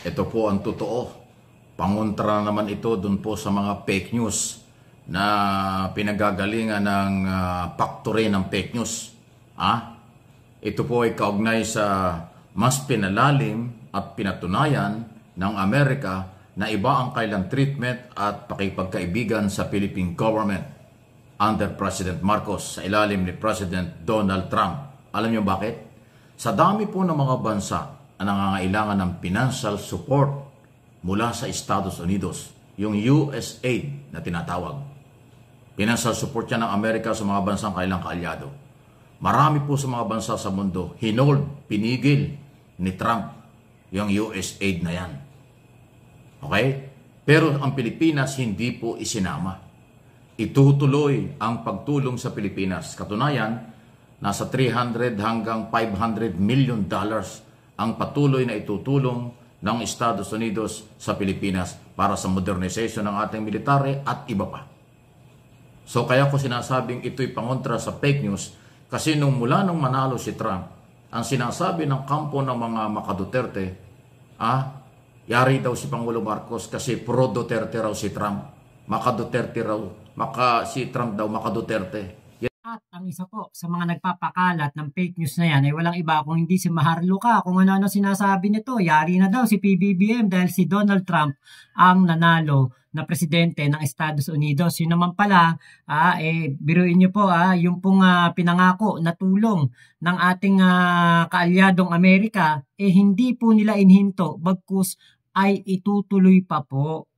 Ito po ang totoo. Pangontra naman ito dun po sa mga fake news na pinagagalingan ng factory ng fake news. Ito po ay kaugnay sa mas pinalalim at pinatunayan ng Amerika na iba ang kailang treatment at pakipagkaibigan sa Philippine government under President Marcos sa ilalim ni President Donald Trump. Alam niyo bakit? Sa dami po ng mga bansa na nangangailangan ng financial support mula sa Estados Unidos, yung USAID na tinatawag. Financial support yan ng Amerika sa mga bansang kailang kaalyado. Marami po sa mga bansa sa mundo, pinigil ni Trump yung USAID na yan. Okay? Pero ang Pilipinas hindi po isinama. Itutuloy ang pagtulong sa Pilipinas. Katunayan, nasa 300 hanggang 500 million dollars ang patuloy na itutulong ng Estados Unidos sa Pilipinas para sa modernization ng ating military at iba pa. So kaya ko sinasabing ito'y pangontra sa fake news kasi mula nung manalo si Trump, ang sinasabi ng kampo ng mga maka-Duterte, yari daw si Pangulo Marcos kasi pro-Duterte raw si Trump. Maka-Duterte raw, si Trump daw maka-Duterte. At ang isa po sa mga nagpapakalat ng fake news na yan ay walang iba kung hindi si Maharlika. Kung ano-ano sinasabi nito, yari na daw si PBBM dahil si Donald Trump ang nanalo na presidente ng Estados Unidos. Yun naman pala, biruin nyo po, yung pong pinangako na tulong ng ating kaalyadong Amerika, hindi po nila inhinto, bagkus ay itutuloy pa po.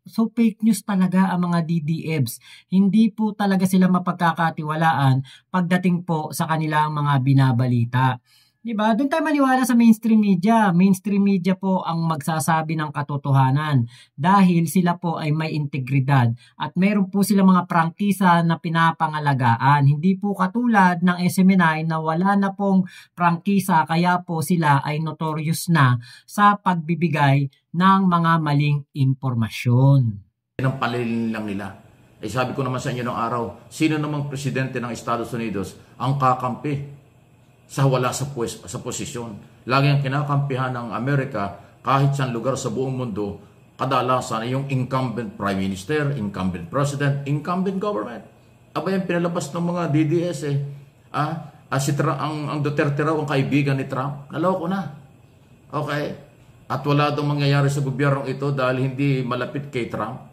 So fake news talaga ang mga DDFs. Hindi po talaga sila mapagkakatiwalaan pagdating po sa kanilang mga binabalita. Diba? Doon tayo maniwala sa mainstream media. Mainstream media po ang magsasabi ng katotohanan dahil sila po ay may integridad at meron po sila mga prangkisa na pinapangalagaan. Hindi po katulad ng SMNI na wala na pong prangkisa kaya po sila ay notorious na sa pagbibigay ng mga maling impormasyon. Ang palilin lang nila. Sabi ko naman sa inyo ng araw, sino namang presidente ng Estados Unidos ang kakampi sa wala sa posisyon? Lagi ang kinakampihan ng Amerika kahit saan lugar sa buong mundo, kadalasan ay yung incumbent prime minister, incumbent president, incumbent government. Aba yung pinalabas ng mga DDS ang Duterte raw ang kaibigan ni Trump. Naloko na. Okay? At wala daw mangyayari sa gobyernong ito dahil hindi malapit kay Trump.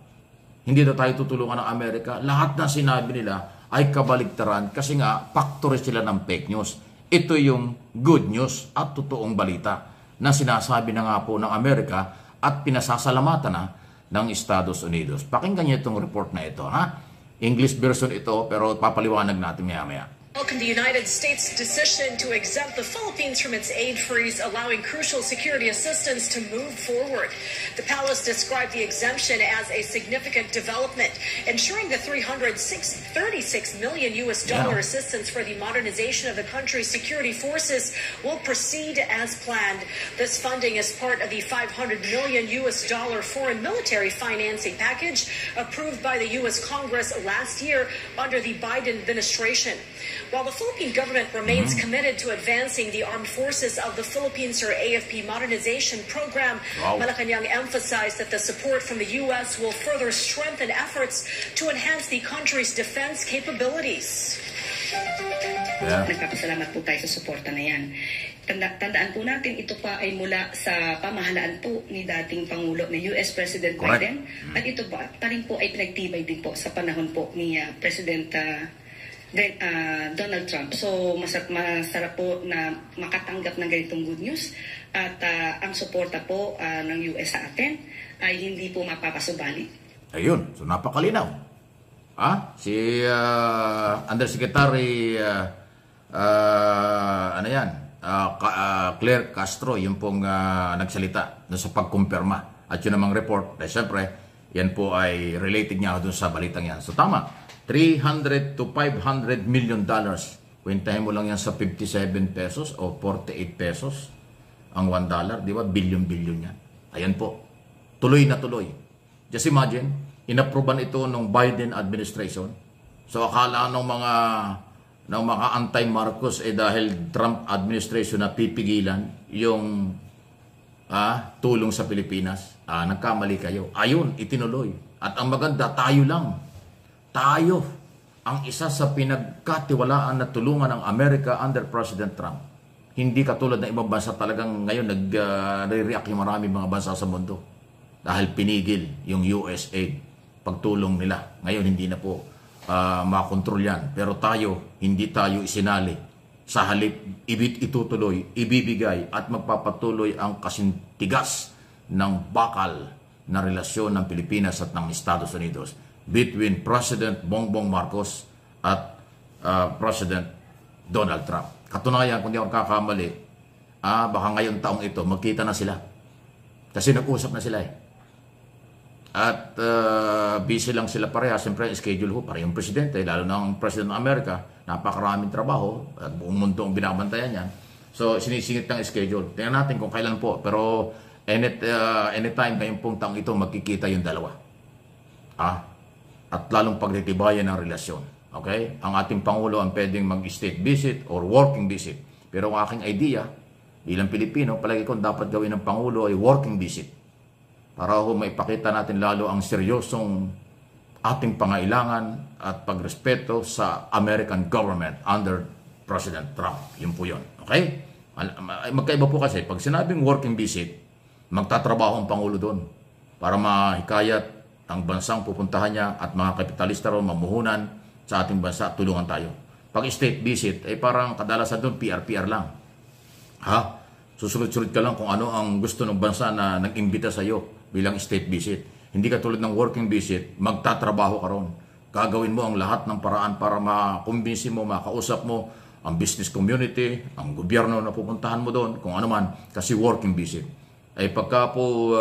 Hindi na tayo tutulungan ng Amerika. Lahat na sinabi nila ay kabaligtaran kasi nga factory sila ng fake news. Ito yung good news at totoong balita na sinasabi na nga po ng Amerika at pinasasalamatan na ng Estados Unidos. Pakinggan niyo itong report na ito. English version ito pero papaliwanag natin maya-maya. Welcome the United States' decision to exempt the Philippines from its aid freeze, allowing crucial security assistance to move forward. The palace described the exemption as a significant development, ensuring the $36 million assistance for the modernization of the country's security forces will proceed as planned. This funding is part of the $500 million foreign military financing package approved by the U.S. Congress last year under the Biden administration. While the Philippine government remains committed to advancing the armed forces of the Philippines or AFP modernization program, Malacanang emphasized that the support from the U.S. will further strengthen efforts to enhance the country's defense capabilities. Nagpapasalamat po tayo sa suporta na yan. Tandaan po natin, ito pa ay mula sa pamahalaan po ni dating Pangulo na US President Biden. At ito pa rin po ay pinagtibay din po sa panahon po ni President Donald Trump. So masarap po na makatanggap ng ganitong good news at ang suporta po ng US sa atin ay hindi po mapapasubali. Ayun, so napakalinaw. Si Undersecretary Claire Castro, yung pong nagsalita sa pagkumpirma. At yun namang report, siyempre, yan po ay related niya doon sa balitang yan. So tama. $300 to $500 million. Kwentahin mo lang yan sa 57 pesos o 48 pesos ang $1. Di ba? Billion yan. Ayan po. Tuloy na tuloy. Just imagine, inapprovean ito ng Biden administration. So akala ng mga anti-Marcos dahil Trump administration na pipigilan yung tulong sa Pilipinas. Nagkamali kayo. Ayun, itinuloy. At ang maganda, tayo lang. Tayo ang isa sa pinagkatiwalaan na tulungan ng Amerika under President Trump. Hindi katulad ng ibang bansa, talagang ngayon nag-react yung maraming mga bansa sa mundo. Dahil pinigil yung USAID, pagtulong nila. Ngayon hindi na po makontrol yan. Pero tayo, hindi tayo isinali. Sa halip, itutuloy, ibibigay at magpapatuloy ang kasintigas ng bakal na relasyon ng Pilipinas at ng Estados Unidos between President Bongbong Marcos at President Donald Trump. Katunayan, kung di ako kakamali, baka ngayon taong ito, magkita na sila. Kasi nag-usap na sila eh. At busy lang sila pareha. Siyempre, schedule ho, parehong presidente, lalo na ang President ng Amerika, napakaraming trabaho, at buong mundo ang binabantayan yan. So, sinisingit ng schedule. Tingnan natin kung kailan po. Pero, anytime ngayong pong taong ito, magkikita yung dalawa. At lalong pagtitibayan ng relasyon. Okay? Ang ating Pangulo ang pwedeng mag-state visit or working visit. Pero ang aking idea, bilang Pilipino, palagi ko dapat gawin ng Pangulo ay working visit. Para maipakita natin lalo ang seryosong ating pangailangan at pagrespeto sa American government under President Trump. Yun po yun. Okay? Magkaiba po kasi, pag sinabing working visit, magtatrabaho ang Pangulo doon para mahikayat ang bansang pupuntahan niya at mga kapitalista ron mamuhunan sa ating bansa, tulungan tayo. Pag state visit, ay parang kadalasan doon PR lang. Susunod-sunod ka lang kung ano ang gusto ng bansa na nag-imbita sa iyo bilang state visit. Hindi ka tulad ng working visit, magtatrabaho ka ron. Gagawin mo ang lahat ng paraan para makumbinsi mo, makausap mo ang business community, ang gobyerno na pupuntahan mo doon, kung ano man, kasi working visit. Ay pagka po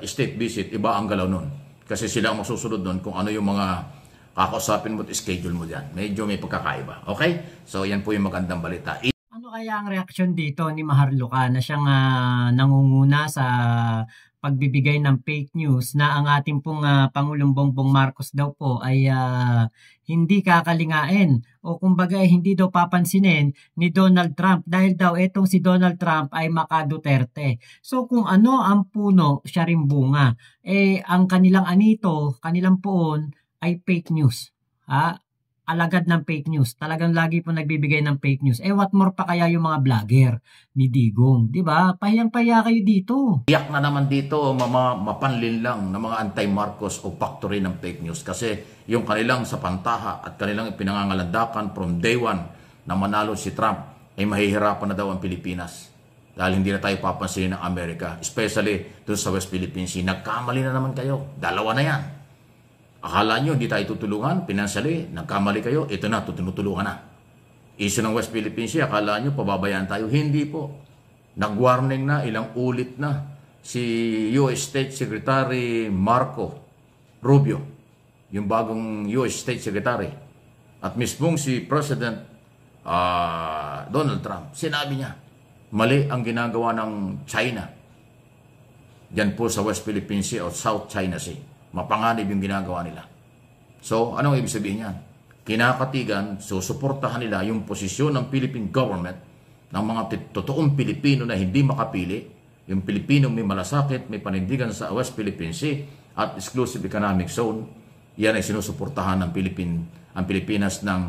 state visit, iba ang galaw nun. Kasi sila ang masusunod doon kung ano yung mga kakausapin mo at schedule mo dyan. Medyo may pagkakaiba. Okay? So, yan po yung magandang balita. Ano kaya ang reaksyon dito ni Maharlika na siyang nangunguna sa pagbibigay ng fake news na ang ating pong Pangulong Bongbong Marcos daw po ay hindi kakalingain o kumbaga hindi daw papansinin ni Donald Trump dahil daw etong si Donald Trump ay maka-Duterte. So kung ano ang puno, siya rin bunga. Ang kanilang anito, kanilang poon ay fake news. Alagad ng fake news. Talagang lagi po nagbibigay ng fake news. What more pa kaya yung mga vlogger ni Digong? Diba? Pahiyang-pahiya kayo dito. Iyak na naman dito, mapanlin lang ng mga anti-Marcos o factory ng fake news. Kasi yung kanilang sa pantaha at kanilang pinangangalandakan from day one na manalo si Trump, ay mahihirapan na daw ang Pilipinas. Dahil hindi na tayo papansin ng Amerika. Especially doon sa West Philippine Sea. Nagkamali na naman kayo. Dalawa na yan. Akala nyo, hindi tayo tutulungan, financially, nagkamali kayo, ito na, tutulungan na. Issue ng West Philippine Sea, akala nyo, pababayaan tayo. Hindi po. Nag-warning na, ilang ulit na si U.S. State Secretary Marco Rubio, yung bagong U.S. State Secretary. At mismong si President Donald Trump, sinabi niya, mali ang ginagawa ng China. Diyan po sa West Philippine Sea o South China Sea. Mapanganib yung ginagawa nila. So, anong ibig sabihin yan? Kinakatigan, susuportahan nila yung posisyon ng Philippine government ng mga totoong Pilipino na hindi makapili, yung Pilipino may malasakit, may panindigan sa West Philippine Sea at Exclusive Economic Zone, yan ay sinusuportahan ng ang Pilipinas ng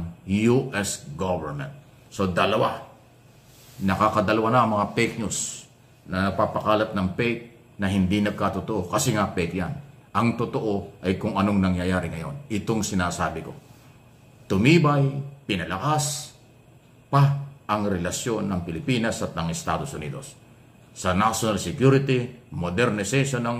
US government. So, nakakadalawa na ang mga fake news na napapakalat ng fake na hindi nagkatotoo kasi nga fake yan. Ang totoo ay kung anong nangyayari ngayon. Itong sinasabi ko. Tumibay, pinalakas pa ang relasyon ng Pilipinas at ng Estados Unidos. Sa national security, modernization ng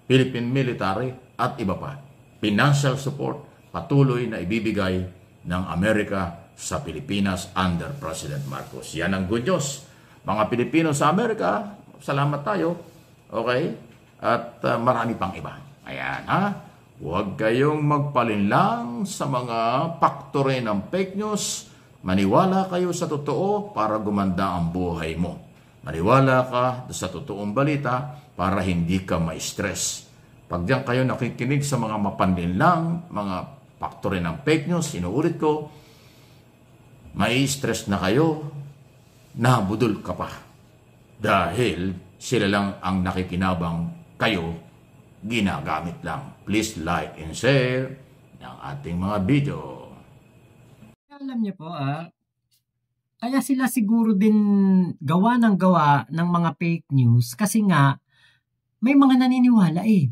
Philippine military at iba pa. Financial support patuloy na ibibigay ng Amerika sa Pilipinas under President Marcos. Yan ang good news. Mga Pilipino sa Amerika, salamat tayo. Okay? At marami pang iba. Ayan, huwag kayong magpalinlang sa mga paktore ng fake news. Maniwala kayo sa totoo para gumanda ang buhay mo. Maniwala ka sa totoong balita para hindi ka ma-stress. Pag diyan kayo nakikinig sa mga mapanlinlang, mga paktore ng fake news, inuulit ko, mai-stress na kayo, nabudol ka pa. Dahil sila lang ang nakikinabang, kayo ginagamit lang. Please like and share ng ating mga video. Alam niyo po, kaya sila siguro din gawa ng mga fake news kasi nga may mga naniniwala eh.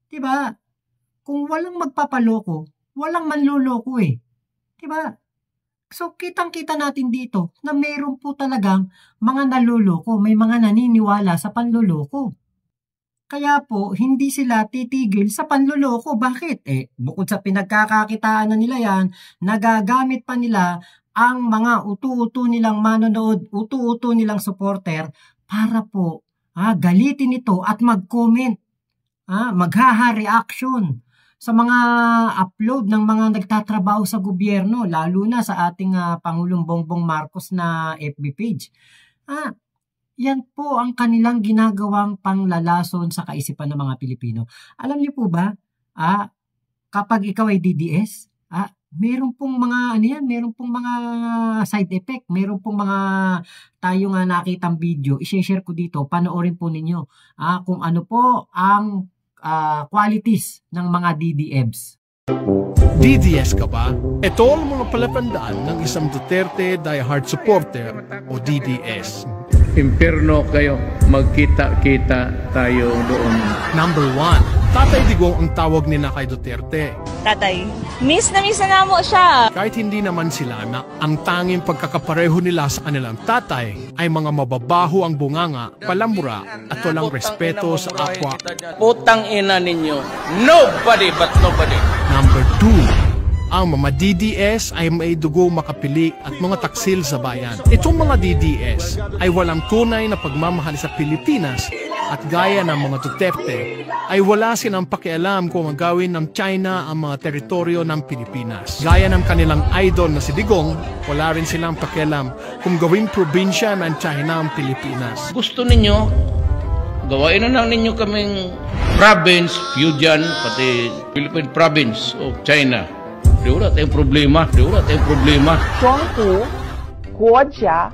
'Di ba? Kung walang magpapaloko, walang manloloko eh. 'Di ba? So kitang-kita natin dito na mayroon po talagang mga naloloko, may mga naniniwala sa panloloko. Kaya po, hindi sila titigil sa panloloko. Bakit? Bukod sa pinagkakakitaan na nila yan, nagagamit pa nila ang mga utu-utu nilang manonood, utu-utu nilang supporter para po galitin ito at mag-comment, maghaha-reaction sa mga upload ng mga nagtatrabaho sa gobyerno, lalo na sa ating Pangulong Bongbong Marcos na FB page. Yan po ang kanilang ginagawang panglalason sa kaisipan ng mga Pilipino. Alam niyo po ba, kapag ikaw ay DDS, meron pong mga meron pong mga side effect, meron pong mga tayo nga nakitang video, i-share ko dito, panoorin po ninyo kung ano po ang qualities ng mga DDMs. DDS ka ba? Ito ang mga palatandaan ng isang Duterte diehard supporter o DDS. Impierno kayo, magkita-kita tayo doon. Number 1, Tatay Digong ang tawag nila kay Duterte. Tatay, miss na mo siya. Kahit hindi naman sila na ang tanging pagkakapareho nila sa kanilang tatay ay mga mababaho ang bunganga, palamura at walang respeto sa kapwa. Putang ina ninyo. Nobody but nobody. Number 2, ang mga DDS ay may dugo makapili at mga taksil sa bayan. Itong mga DDS ay walang tunay na pagmamahal sa Pilipinas at gaya ng mga Duterte ay wala silang pakialam kung ang gawin ng China ang mga teritoryo ng Pilipinas. Gaya ng kanilang idol na si Digong, wala rin silang pakialam kung gawing probinsya ng China ang Pilipinas. Gusto ninyo, gawain na lang ninyo kaming province, Fujian, pati Philippine province of China. Di wala tayong problema. 庄主国家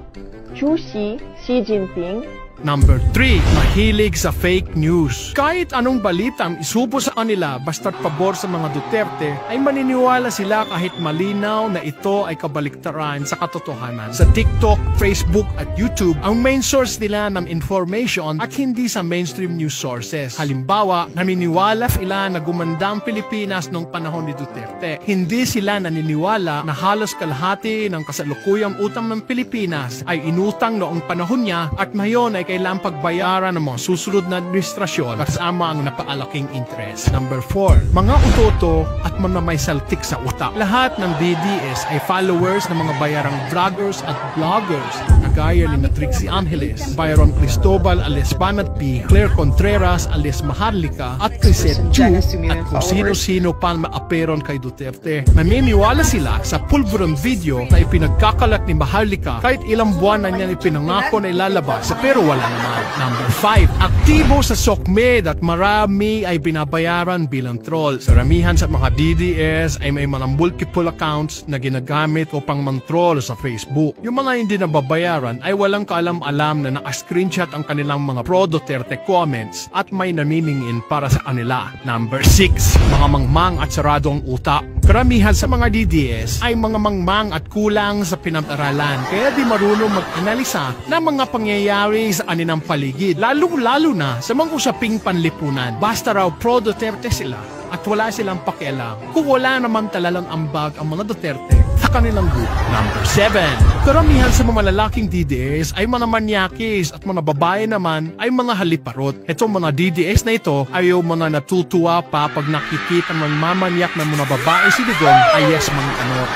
主席习近平 Number 3, mahilig sa fake news. Kahit anong balitang isubo sa kanila basta't pabor sa mga Duterte, ay maniniwala sila kahit malinaw na ito ay kabaliktaran sa katotohanan. Sa TikTok, Facebook at YouTube, ang main source nila ng information at hindi sa mainstream news sources. Halimbawa, naniniwala sila na gumanda ang Pilipinas noong panahon ni Duterte. Hindi sila naniniwala na halos kalahati ng kasalukuyang utang ng Pilipinas ay inutang noong panahon niya at ngayon ay kailangang pagbayaran ng mga susunod na administrasyon kasama ang napakalaking interest. Number 4, mga utoto at mga may saltik sa utak. Lahat ng DDS ay followers ng mga bayarang vloggers at vloggers na gaya ni Trixie Angeles, Byron Cristobal alias Banat P, Claire Contreras alias Maharlika at Crisette Chu at kung sino-sino pa maaperon kay Duterte. Naniniwala sila sa pulveron video na ipinagkakalat ni Maharlika kahit ilang buwan na niya ipinangako na ilalabas pero wala naman. Number 5, aktibo sa SOCMED at marami ay binabayaran bilang troll. Saramihan sa mga DDS ay may mga multiple accounts na ginagamit upang mang-troll sa Facebook. Yung mga hindi nababayaran ay walang kaalam-alam na naka-screenshot ang kanilang mga pro-Duterte comments at may naniningin para sa kanila. Number 6, mga mangmang at sarado ang utak. Karamihan sa mga DDS ay mga mangmang at kulang sa pinag-aralan kaya di marunong mag-analisa ng mga pangyayari sa kanilang paligid, lalo na sa mga usaping panlipunan. Basta raw pro-Duterte sila at wala silang pakialam kung wala naman talagang ambag ang mga Duterte sa kanilang group. Number 7, karamihan sa mga lalaking DDS ay mga manyakis at mga babae naman ay mga haliparot. Itong mga DDS na ito ay yung mga natutuwa pa pag nakikita ng mamanyak ng mga babae si Digong ay yes mga anot.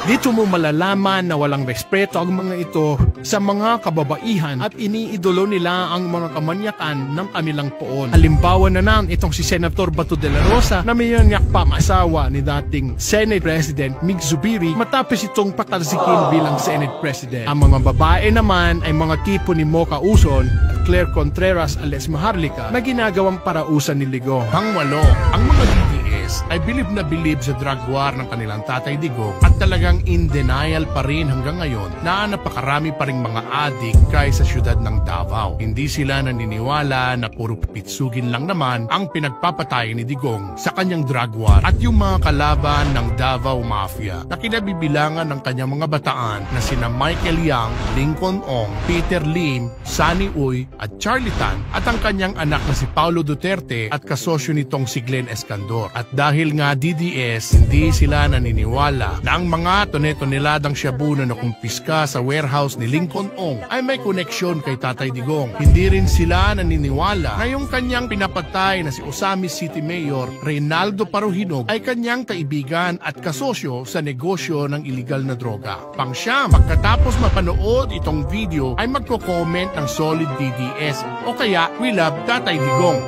Dito mo malalaman na walang respeto ang mga ito sa mga kababaihan at iniidolo nila ang mga kamanyakan ng kanilang poon. Halimbawa na nan itong si Senator Bato de la Rosa na mayanyak pa asawa ni dating Senate President Mig Zubiri matapos itong patalsikin bilang Senate President. Ang mga babae naman ay mga tipo ni Mocha Uson at Claire Contreras alias Maharlika na ginagawang parausan ni Ligo. Pang-8, ang mga DDS DDS ay bilib na bilib sa drug war ng kanilang Tatay Digong at talagang in denial pa rin hanggang ngayon na napakarami pa ring mga adik kay sa syudad ng Davao. Hindi sila naniniwala na puro pitsugin lang naman ang pinagpapatay ni Digong sa kanyang drug war at yung mga kalaban ng Davao Mafia na kinabibilangan ng kanyang mga bataan na sina Michael Yang, Lincoln Ong, Peter Lim, Sunny Uy at Charlie Tan at ang kanyang anak na si Paulo Duterte at kasosyo nitong si Glenn Escandor. At dahil nga DDS, hindi sila naniniwala na ang mga tone-toneladang shabu na nakumpiska sa warehouse ni Lincoln Ong ay may koneksyon kay Tatay Digong. Hindi rin sila naniniwala na yung kanyang pinapatay na si Osamis City Mayor Reynaldo Paruhinog ay kanyang kaibigan at kasosyo sa negosyo ng iligal na droga. Pangsyam, pagkatapos mapanood itong video ay magko-comment ng solid DDS o kaya we love Tatay Digong.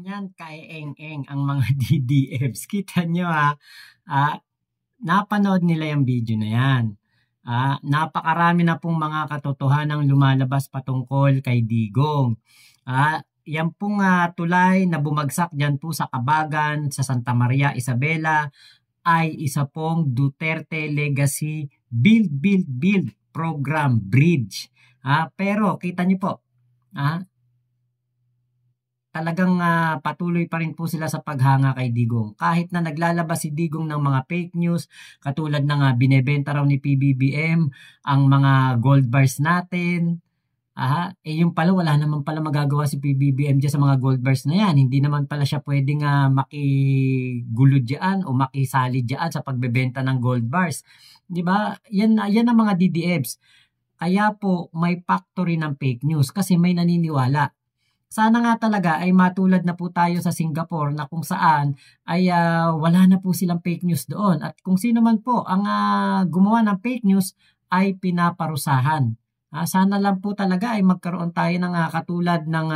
Yan, kaeng-eng ang mga DDFs. Kita nyo napanood nila yung video na yan. Napakarami na pong mga katotohanang lumalabas patungkol kay Digong. Yan pong tulay na bumagsak dyan po sa Kabagan, sa Santa Maria Isabela ay isa pong Duterte Legacy Build Program Bridge. Pero kita niyo po, talagang patuloy pa rin po sila sa paghanga kay Digong. Kahit na naglalabas si Digong ng mga fake news, katulad ng binebenta raw ni PBBM ang mga gold bars natin. Yung pala wala naman pala magagawa si PBBM dyan sa mga gold bars na yan. Hindi naman pala siya pwedeng makigulo dyan o makisali dyan sa pagbebenta ng gold bars. Diba? Yan ang mga DDFs. Kaya po may factory ng fake news kasi may naniniwala. Sana nga talaga ay matulad na po tayo sa Singapore na kung saan ay wala na po silang fake news doon. At kung sino man po ang gumawa ng fake news ay pinaparusahan. Sana lang po talaga ay magkaroon tayo ng katulad ng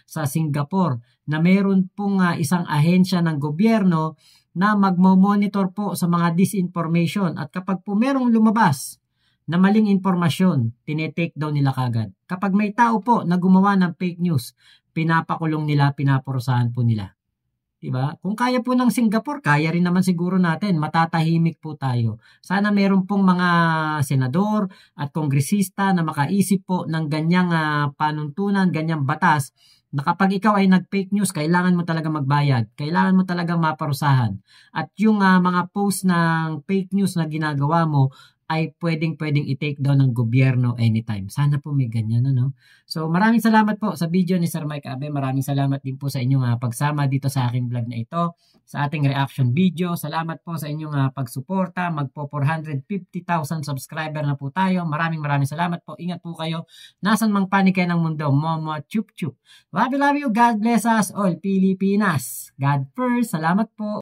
sa Singapore na meron pong isang ahensya ng gobyerno na magmo-monitor po sa mga disinformation. At kapag po merong lumabas na maling impormasyon, tinetake down nila kagad. Kapag may tao po na gumawa ng fake news, pinapakulong nila, pinaparusahan po nila. Diba? Kung kaya po ng Singapore, kaya rin naman siguro natin, matatahimik po tayo. Sana meron pong mga senador at kongresista na makaisip po ng ganyang panuntunan, ganyang batas, na kapag ikaw ay nag-fake news, kailangan mo talaga magbayad. Kailangan mo talaga maparusahan. At yung mga post ng fake news na ginagawa mo, ay pwedeng i-take down ng gobyerno anytime. Sana po may ganyan, no? So, maraming salamat po sa video ni Sir Mike Abe. Maraming salamat din po sa inyong pagsama dito sa aking vlog na ito, sa ating reaction video. Salamat po sa inyong pagsuporta. Magpo 450,000 subscriber na po tayo. Maraming salamat po. Ingat po kayo. Nasan mang panig kayo ng mundo. Momo chup chup. Love you. God bless us all, Pilipinas. God first. Salamat po.